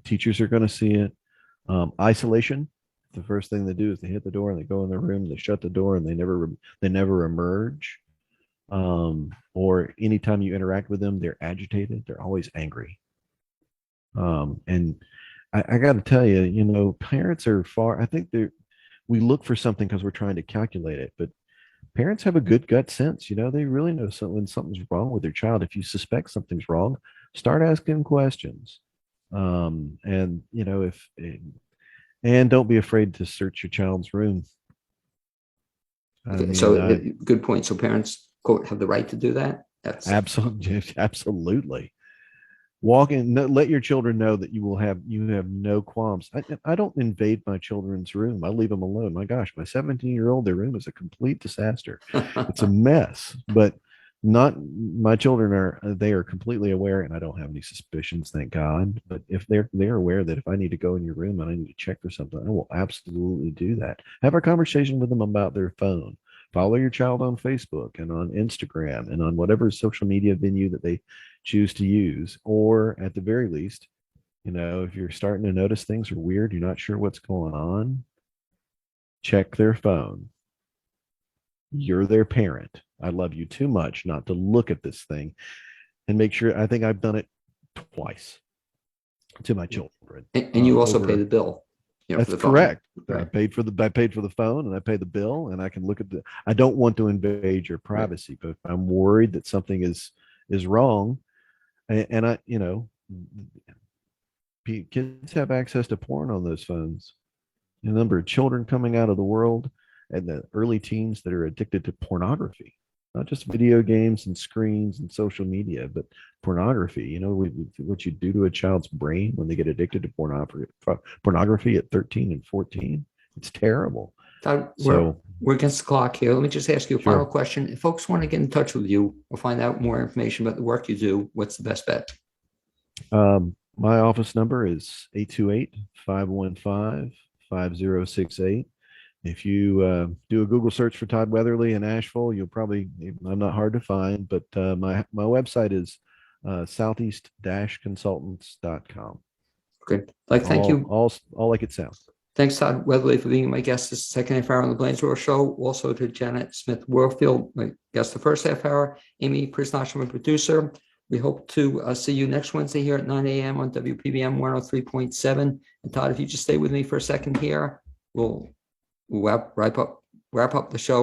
teachers are going to see it. Isolation. The first thing they do is they hit the door and they go in their room, they shut the door, and they never emerge. Or anytime you interact with them, they're agitated. They're always angry. And I got to tell you, parents are I think we look for something because we're trying to calculate it, but parents have a good gut sense. They really know when something's wrong with their child. If you suspect something's wrong, start asking questions. And don't be afraid to search your child's room. Good point. So parents, quote, have the right to do that? That's absolutely. Walk in, let your children know that you have no qualms. I don't invade my children's room. I leave them alone. My gosh, my 17-year-old, their room is a complete disaster. It's a mess, but not my children are completely aware, and I don't have any suspicions, thank God. But if they're aware that if I need to go in your room and I need to check for something, I will absolutely do that. Have a conversation with them about their phone. Follow your child on Facebook and on Instagram and on whatever social media venue that they choose to use. Or at the very least, if you're starting to notice things are weird, you're not sure what's going on, check their phone. You're their parent. I love you too much not to look at this thing, and make sure. I think I've done it twice to my children. And you also pay the bill. That's correct. Right. I paid for the phone, and I pay the bill, and I can look at I don't want to invade your privacy, but if I'm worried that something is wrong, and kids have access to porn on those phones. The number of children coming out of the world and the early teens that are addicted to pornography, not just video games and screens and social media, but pornography. What you do to a child's brain when they get addicted to pornography at 13 and 14, it's terrible. We're against the clock here. Let me just ask you a Sure. final question. If folks want to get in touch with you or find out more information about the work you do, what's the best bet? My office number is 828-515-5068. if you do a Google search for Todd Weatherly in Asheville, you'll probably, I'm not hard to find, but my website is southeast-consultants.com. Good. Thank you. All like it sounds. Thanks, Todd Weatherly, for being my guest this second half hour on the Blainesworld Show. Also to Janet Smith Warfield, my guest the first half hour, Amy Prisnach, my producer. We hope to see you next Wednesday here at 9 a.m. on WPBM 103.7. And Todd, if you just stay with me for a second here, we'll wrap up the show.